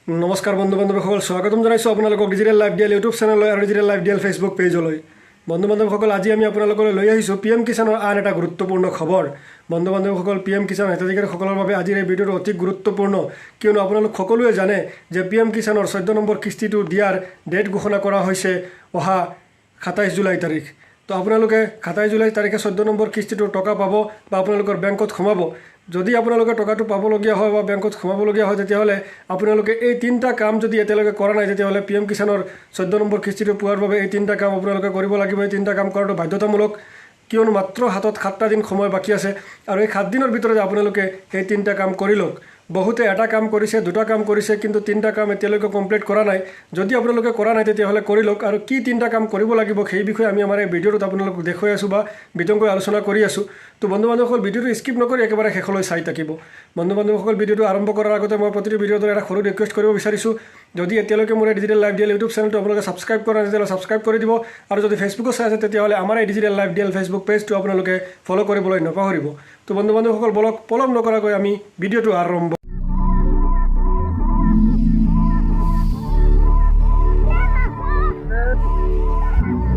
নমস্কাৰ বন্ধু বান্ধৱীসকল, স্বাগতম জনাইছোঁ আপোনালোকক ডিজিটেল লাইভ ডিএল ইউটিউব চেনেললৈ আৰু ডিজিটেল লাইভ ডিএল ফেচবুক পেজলৈ। বন্ধু বান্ধৱীসকল, আজি আমি আপোনালোকলৈ লৈ আহিছোঁ PM কিষাণৰ আন এটা গুৰুত্বপূৰ্ণ খবৰ। বন্ধু বান্ধৱীসকল, PM কিষাণ হিতাধিকাৰীসকলৰ বাবে আজিৰ এই ভিডিঅ'টো অতি গুৰুত্বপূৰ্ণ, কিয়নো আপোনালোক সকলোৱে জানে যে PM কিষাণৰ 14 নম্বৰ কিস্তিটো দিয়াৰ ডেট ঘোষণা কৰা হৈছে অহা 27 জুলাই তাৰিখ। তো আপোনালোকে 27 জুলাই তাৰিখে 14 নম্বৰ কিস্তিটোৰ টকা পাব বা আপোনালোকৰ বেংকত সোমাব। যদি আপোনালোকে টকাটো পাবলগীয়া হয় বা বেংকত সোমাবলগীয়া হয়, তেতিয়াহ'লে আপোনালোকে এই তিনিটা কাম যদি এতিয়ালৈকে কৰা নাই, তেতিয়াহ'লে PM কিষাণৰ 14 নম্বৰ কিস্তিটো পোৱাৰ বাবে এই তিনিটা কাম আপোনালোকে কৰিব লাগিব। এই তিনিটা কাম কৰাটো বাধ্যতামূলক, কিয়নো মাত্ৰ হাতত 7টা দিন সময় বাকী আছে আৰু এই 7 দিনৰ ভিতৰতে আপোনালোকে এই তিনিটা কাম কৰি লওক। বহুতে এটা কাম কৰিছে, দুটা কাম কৰিছে, কিন্তু তিনিটা কাম এতিয়ালৈকে কমপ্লিট কৰা নাই। যদি আপোনালোকে কৰা নাই, তেতিয়াহ'লে কৰি লওক। আৰু কি তিনিটা কাম কৰিব লাগিব সেই বিষয়ে আমি আমাৰ এই ভিডিঅ'টোত আপোনালোকক দেখুৱাই আছোঁ বা বিতংকৈ আলোচনা কৰি আছোঁ। তো বন্ধু বান্ধৱীসকল, ভিডিঅ'টো স্কিপ নকৰি একেবাৰে শেষলৈ চাই থাকিব। বন্ধু বান্ধৱীসকল, ভিডিঅ'টো আৰম্ভ কৰাৰ আগতে মই প্ৰতিটো ভিডিঅ'ৰ দৰে এটা সৰু ৰিকুৱেষ্ট কৰিব বিচাৰিছোঁ। যদি এতিয়ালৈকে মোৰ এই ডিজিটেল লাইভ ডিএল ইউটিউব চেনেলটো আপোনালোকে ছাবস্ক্ৰাইব কৰা নাই, তেতিয়াহ'লে ছাবস্ক্ৰাইব কৰি দিব। আৰু যদি ফেচবুকত চাই আছে, তেতিয়াহ'লে আমাৰ এই ডিজিটেল লাইভ ডিএল ফেচবুক পেজটো আপোনালোকে ফ'ল' কৰিবলৈ নাপাহৰিব। তো বন্ধু বান্ধৱীসকল, বলক পলম নকৰাকৈ আমি ভিডিঅ'টো আৰম্ভ।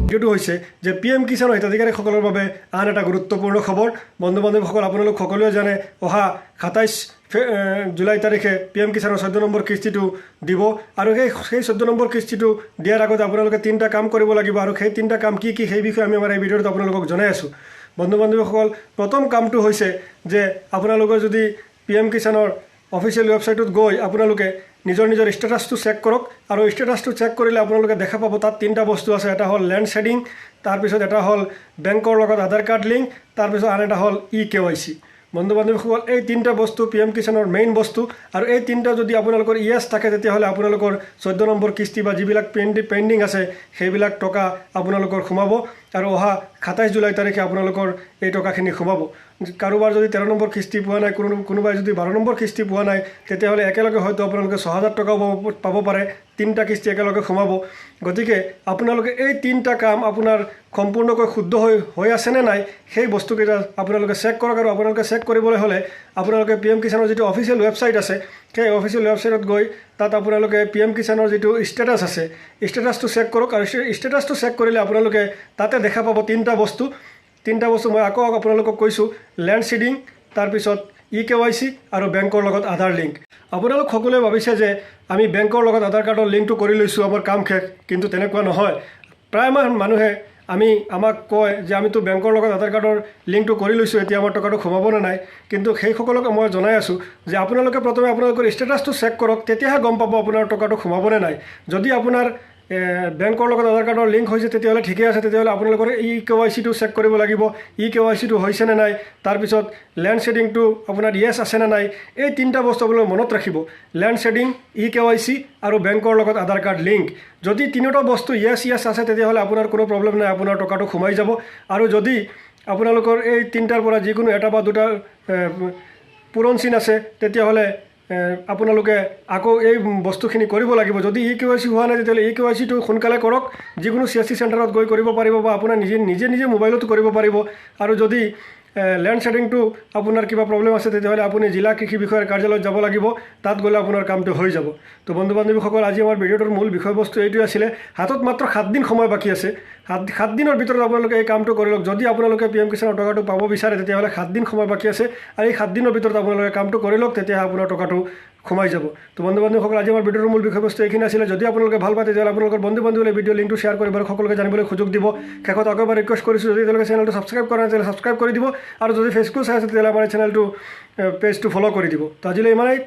ভিডিঅ'টো হৈছে যে PM কিষাণৰ হিতাধিকাৰীসকলৰ বাবে আন এটা গুৰুত্বপূৰ্ণ খবৰ। বন্ধু বান্ধৱীসকল, আপোনালোক সকলোৱে জানে অহা 27 জুলাই তাৰিখে PM কিষাণৰ 14 নম্বৰ কিস্তিটো দিব। আৰু সেই 14 নম্বৰ কিস্তিটো দিয়াৰ আগতে আপোনালোকে তিনিটা কাম কৰিব লাগিব। আৰু সেই তিনিটা কাম কি কি সেই বিষয়ে আমি আমাৰ এই ভিডিঅ'টোত আপোনালোকক জনাই আছোঁ। বন্ধু বান্ধৱীসকল, প্ৰথম কামটো হৈছে যে আপোনালোকে যদি PM কিষাণৰ অফিচিয়েল ৱেবছাইটত গৈ আপোনালোকে নিজৰ ষ্টেটাছটো চেক কৰক। আৰু ষ্টেটাছটো চেক কৰিলে আপোনালোকে দেখা পাব তাত তিনিটা বস্তু আছে। এটা হ'ল লেণ্ড শ্বেডিং, তাৰপিছত এটা হ'ল বেংকৰ লগত আধাৰ কাৰ্ড লিংক, তাৰপিছত আন এটা হ'ল EKYC। বন্ধু বান্ধৱীসকল, এই তিনিটা বস্তু PM কিষাণৰ মেইন বস্তু। আৰু এই তিনিটা যদি আপোনালোকৰ ইয়েছ থাকে, তেতিয়াহ'লে আপোনালোকৰ 14 নম্বৰ কিস্তি বা যিবিলাক পেণ্ডিং আছে সেইবিলাক টকা আপোনালোকৰ সোমাব। আৰু অহা 27 জুলাই তাৰিখে আপোনালোকৰ এই টকাখিনি সোমাব। কাৰোবাৰ যদি 13 নম্বৰ কিস্তি পোৱা নাই, কোনোবাই যদি 12 নম্বৰ কিস্তি পোৱা নাই, তেতিয়াহ'লে একেলগে হয়তো আপোনালোকে 6,000 টকাও পাব পাৰে। তিনিটা কিস্তি একেলগে সোমাব। গতিকে আপোনালোকে এই তিনিটা কাম আপোনাৰ সম্পূৰ্ণকৈ শুদ্ধ হৈ আছেনে নাই সেই বস্তুকেইটা আপোনালোকে চেক কৰক। আৰু আপোনালোকে চেক কৰিবলৈ হ'লে আপোনালোকে PM কিষাণৰ যিটো অফিচিয়েল ৱেবছাইট আছে, সেই অফিচিয়েল ৱেবছাইটত গৈ তাত আপোনালোকে PM কিষাণৰ যিটো ষ্টেটাছ আছে, ষ্টেটাছটো চেক কৰক। আৰু ষ্টেটাছটো চেক কৰিলে আপোনালোকে তাতে দেখা পাব তিনিটা বস্তু মই আকৌ আপোনালোকক কৈছোঁ, লেণ্ড শ্বেডিং, তাৰপিছত EKYC আৰু বেংকৰ লগত আধাৰ লিংক। আপোনালোক সকলোৱে ভাবিছে যে আমি বেংকৰ লগত আধাৰ কাৰ্ডৰ লিংকটো কৰি লৈছোঁ, আমাৰ কাম শেষ। কিন্তু তেনেকুৱা নহয়। প্ৰায় মানুহে আমাক কয় যে আমিতো বেংকৰ লগত আধাৰ কাৰ্ডৰ লিংকটো কৰি লৈছোঁ, এতিয়া আমাৰ টকাটো সোমাবনে নাই। কিন্তু সেইসকলক মই জনাই আছোঁ যে আপোনালোকে প্ৰথমে আপোনালোকৰ ষ্টেটাছটো চেক কৰক, তেতিয়াহে গম পাব আপোনাৰ টকাটো সোমাবনে নাই। যদি আপোনাৰ বেংকৰ লগত আধাৰ কাৰ্ডৰ লিংক হৈছে, তেতিয়াহ'লে ঠিকে আছে। তেতিয়াহ'লে আপোনালোকৰ EKYCটো চেক কৰিব লাগিব, EKYCটো হৈছেনে নাই। তাৰপিছত লেণ্ড শ্বেডিংটো আপোনাৰ ইয়েছ আছেনে নাই। এই তিনিটা বস্তু আপোনালোকে মনত ৰাখিব, লেণ্ড শ্বেডিং, EKYC আৰু বেংকৰ লগত আধাৰ কাৰ্ড লিংক। যদি তিনিটা বস্তু ইয়েছ আছে, তেতিয়াহ'লে আপোনাৰ কোনো প্ৰব্লেম নাই, আপোনাৰ টকাটো সোমাই যাব। আৰু যদি আপোনালোকৰ এই তিনিটাৰ পৰা যিকোনো এটা বা দুটা পূৰণ চিন আছে, তেতিয়াহ'লে আপোনালোকে আকৌ এই বস্তুখিনি কৰিব লাগিব। যদি EKYC হোৱা নাই, তেতিয়াহ'লে EKYCটো সোনকালে কৰক। যিকোনো CSC চেণ্টাৰত গৈ কৰিব পাৰিব বা আপোনাৰ নিজে মোবাইলতো কৰিব পাৰিব। আৰু যদি লেণ্ড শ্বেডিংটো আপোনাৰ কিবা প্ৰব্লেম আছে, তেতিয়াহ'লে আপুনি জিলা কৃষি বিষয়াৰ কাৰ্যালয়ত যাব লাগিব। তাত গ'লে আপোনাৰ কামটো হৈ যাব। তো বন্ধু বান্ধৱীসকল, আজি আমাৰ ভিডিঅ'টোৰ মূল বিষয়বস্তু এইটোৱে আছিলে। হাতত মাত্ৰ 7 দিন সময় বাকী আছে। 7 দিনৰ ভিতৰত আপোনালোকে এই কামটো কৰি লওক। যদি আপোনালোকে PM কিষাণৰ টকাটো পাব বিচাৰে, তেতিয়াহ'লে 7 দিন সময় বাকী আছে। আৰু এই 7 দিনৰ ভিতৰত আপোনালোকে কামটো কৰি লওক, তেতিয়াহে আপোনাৰ টকাটো সোমাই যাব। তো বন্ধু বান্ধৱীসকল, আজি আমাৰ ভিডিঅ'ৰ মূল বিষয়বস্তু এইখিনি আছিলে। যদি আপোনালোকে ভাল পায়, তেতিয়াহ'লে আপোনালোকৰ বন্ধু বান্ধৱীলৈ ভিডিঅ' লিংকটো শ্বেয়াৰ কৰিব আৰু সকলোকে জানিবলৈ সুযোগ দিব। শেষত আকৌ এবাৰ ৰিকুৱেষ্ট কৰিছোঁ, যদি তেওঁলোকে চেনেলটো ছাবস্ক্ৰাইব কৰা নাই, তেতিয়াহ'লে ছাবস্ক্ৰাইব কৰি দিব। আৰু যদি ফেচবুক চাই আছে, তেতিয়াহ'লে আমাৰ এই চেনেলটো পেজটো ফ'ল' কৰি দিব। তো আজিলৈ ইমানেই।